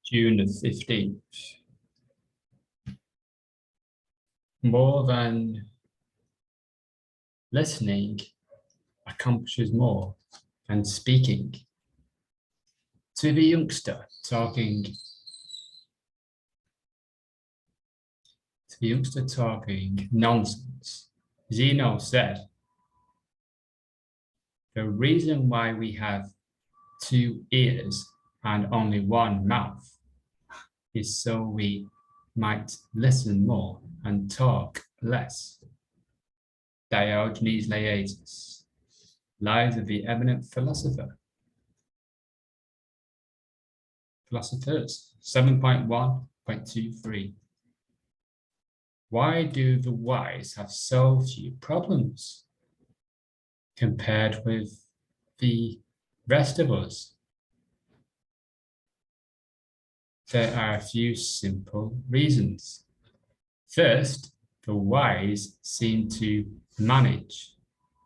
June the 15th. More than listening accomplishes more than speaking. To the youngster talking nonsense, Zeno said, the reason why we have 2 ears and only 1 mouth is so we might listen more and talk less. Diogenes Laertius, Lives of the Eminent Philosopher. Philosophers, 7.1.23. Why do the wise have so few problems compared with the rest of us? There are a few simple reasons. First, the wise seem to manage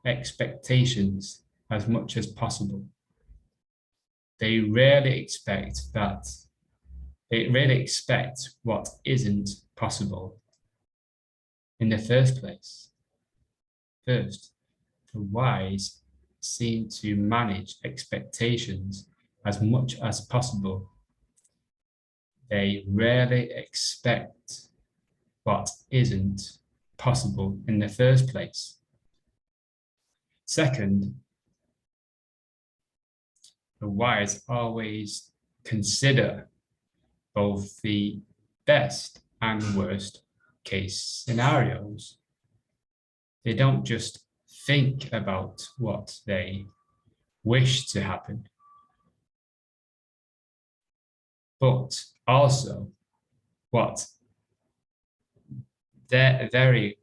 expectations as much as possible. They rarely expect what isn't possible in the first place. First, the wise seem to manage expectations as much as possible. They rarely expect what isn't possible in the first place. Second, the wise always consider both the best and worst case scenarios. They don't just think about what they wish to happen, but also what very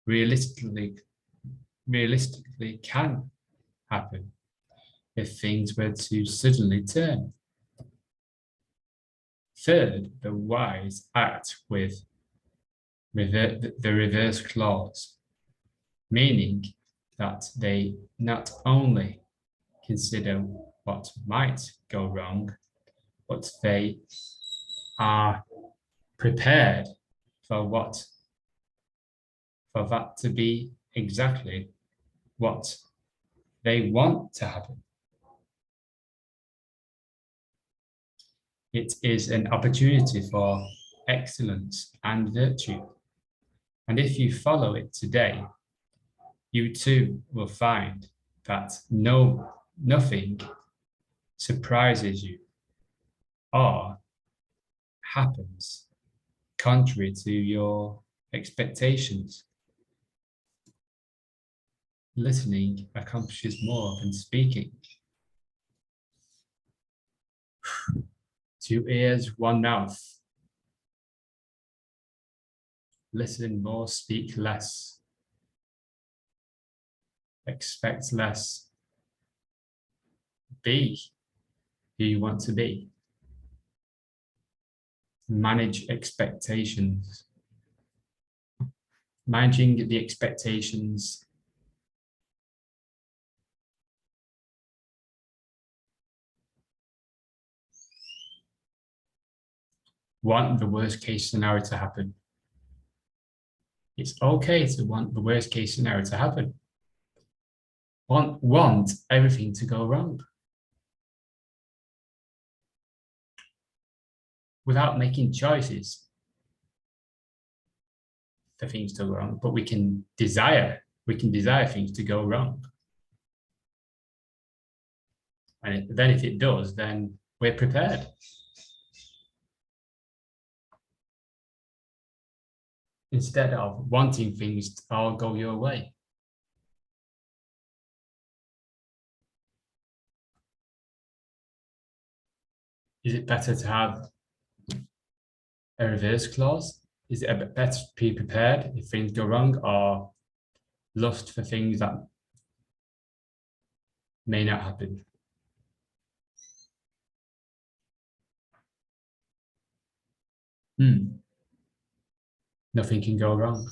realistically can happen if things were to suddenly turn. Third, the wise act with the reverse clause, meaning that they not only consider what might go wrong, but they are prepared for that to be exactly what they want to happen. It is an opportunity for excellence and virtue. And if you follow it today, you too will find that nothing surprises you or happens contrary to your expectations. Listening accomplishes more than speaking. 2 ears, 1 mouth. Listen more, speak less. Expect less. Be who you want to be. Manage expectations. Managing the expectations want the worst case scenario to happen. It's okay to want the worst case scenario to happen. Want everything to go wrong without making choices for things to go wrong, but we can desire things to go wrong. And then if it does, then we're prepared. Instead of wanting things to all go your way. Is it better to have a reverse clause? Is it a bit better to be prepared if things go wrong, or lust for things that may not happen? Nothing can go wrong.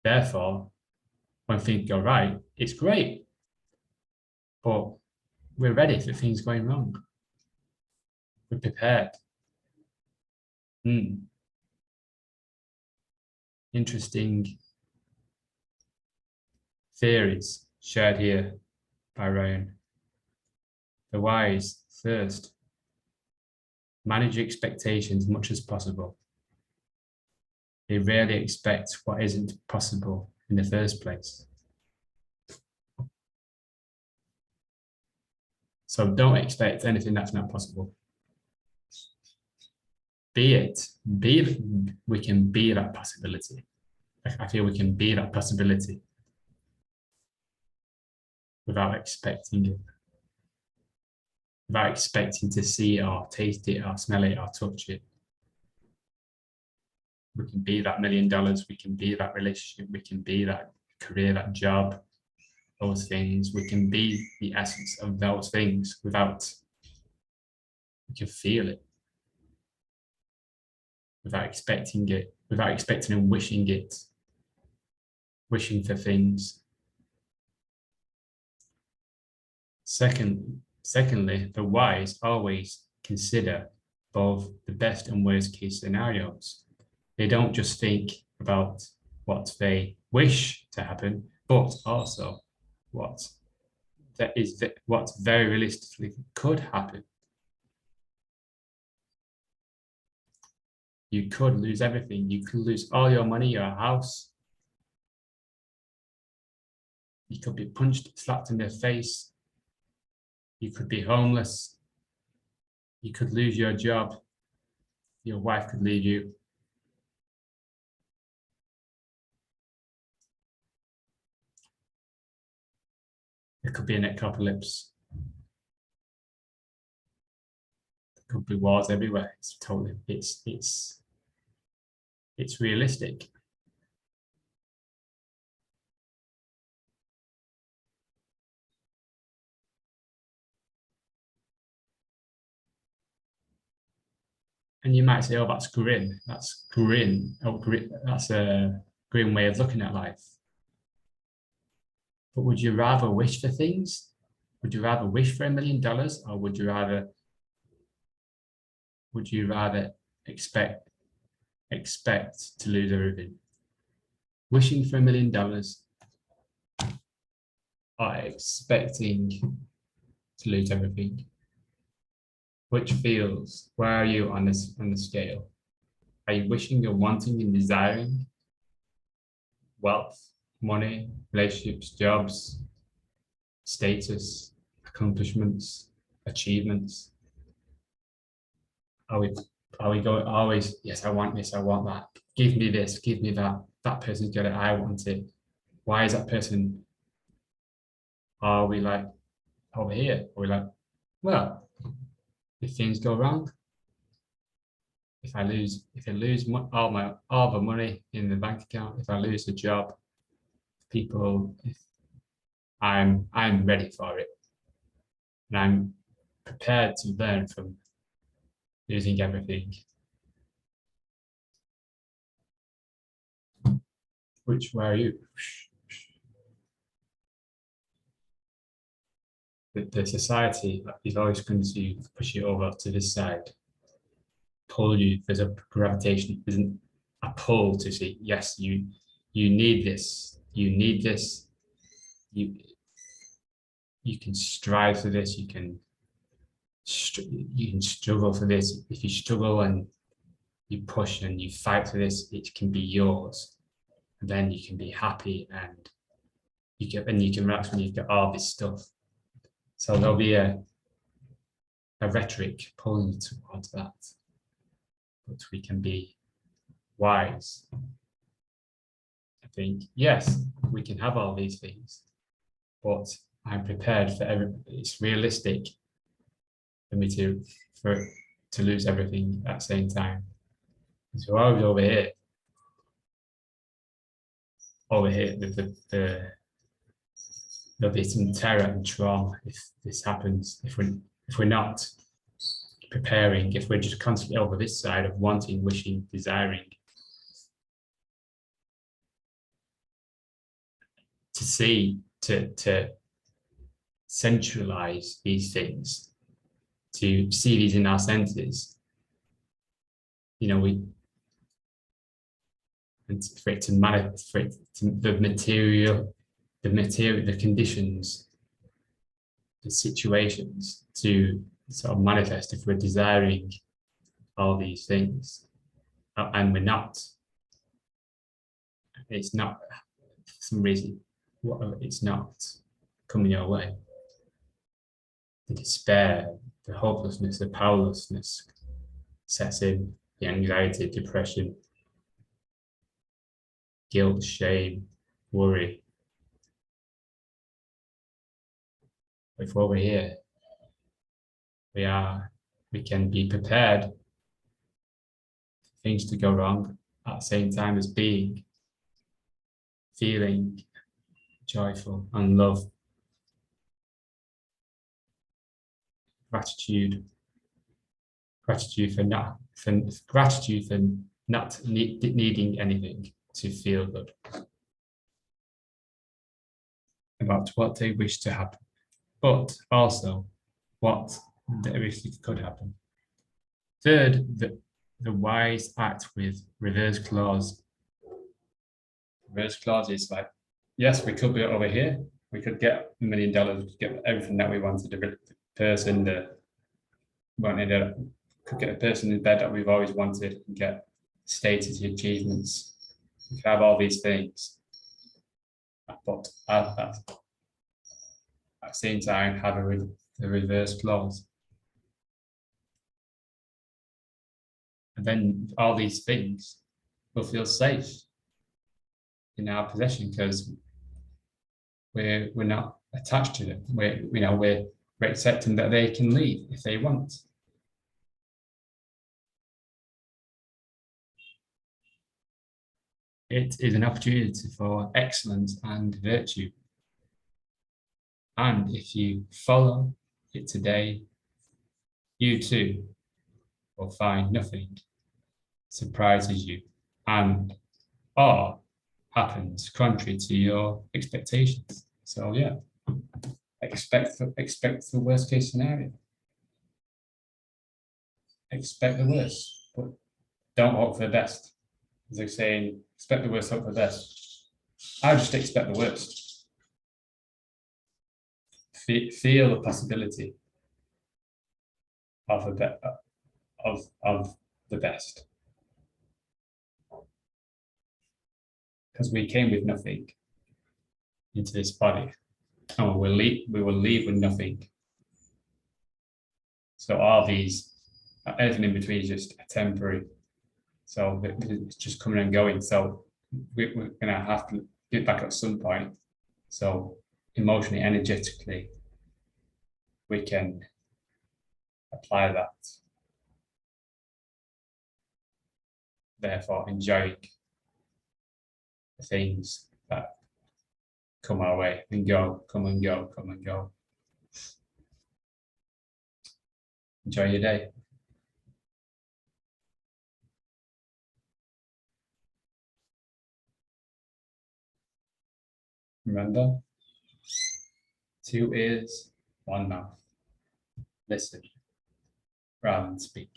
Therefore, when things go right, it's great. But we're ready for things going wrong. We're prepared. Interesting theories shared here by Ryan. The wise first, manage expectations as much as possible. They rarely expect what isn't possible in the first place. So don't expect anything that's not possible. We can be that possibility. I feel we can be that possibility without expecting it. Without expecting to see it or taste it or smell it or touch it. We can be that $1 million, we can be that relationship, we can be that career, that job, those things. We can be the essence of those things without, we can feel it. Without expecting it, without expecting and wishing it, wishing for things. Secondly, the wise always consider both the best and worst case scenarios. They don't just think about what they wish to happen, but also what very realistically could happen. You could lose everything. You could lose all your money, your house. You could be punched, slapped in the face. You could be homeless. You could lose your job. Your wife could leave you. There could be an apocalypse. There could be wars everywhere. It's totally, it's realistic. And you might say, oh, that's grim. That's grim. Oh, grim. That's a grim way of looking at life. But would you rather wish for things? Would you rather wish for $1 million, or would you rather expect to lose everything? Wishing for $1 million or expecting to lose everything? Which feels, where are you on the scale? Are you wishing or wanting and desiring wealth, money, relationships, jobs, status, accomplishments, achievements? Are we going always, yes, I want this, I want that. Give me this, give me that. That person's got it, I want it. Why is that person? Are we like over here? Are we like, well, if things go wrong, if I lose all the money in the bank account, if I lose the job, I'm ready for it, and I'm prepared to learn from losing everything. Where are you? The society is always going to push you over to this side, pull you. There's a gravitation, isn't a pull to say, yes, you need this, you need this, you can strive for this, you can struggle for this. If you struggle and you push and you fight for this, it can be yours. And then you can be happy and you can relax when you get all this stuff. So there'll be a rhetoric pulling you towards that. But we can be wise. I think, yes, we can have all these things, but I'm prepared for everything. It's realistic for me to lose everything at the same time. So I was over here there'll be some terror and trauma if this happens, if we're not preparing, if we're just constantly over this side of wanting, wishing, desiring. To centralize these things to see these in our senses, you know, and for it to manifest, for it to, the conditions, the situations to sort of manifest if we're desiring all these things, and we're not. It's not, for some reason, it's not coming your way. The despair, the hopelessness, the powerlessness sets in, the anxiety, depression, guilt, shame, worry. If we're over here, we can be prepared for things to go wrong at the same time as feeling joyful and love, gratitude for not needing anything to feel good about what they wish to happen, but also what they wish could happen. Third, the wise act with reverse clause. Reverse clause is like, yes, we could be over here. We could get $1 million, we could get everything that we wanted. The person that wanted it, could get a person in bed that we've always wanted, and get status, achievements. We could have all these things, but at the same time have the reverse clause. And then all these things will feel safe in our possession because we're not attached to them. We're accepting that they can leave if they want. It is an opportunity for excellence and virtue. And if you follow it today, you too will find nothing surprises you and or happens contrary to your expectations. So yeah, expect the worst case scenario. Expect the worst, but don't hope for the best. As they're saying, expect the worst, hope for the best. I just expect the worst. Feel the possibility of the best, because we came with nothing into this body, and we will leave with nothing. So all these, everything in between is just temporary. So it's just coming and going. So we're going to have to get back at some point. So emotionally, energetically, we can apply that. Therefore, enjoying the things that come our way and go, come and go, come and go. Enjoy your day. Remember, 2 ears, 1 mouth. Listen rather than speak.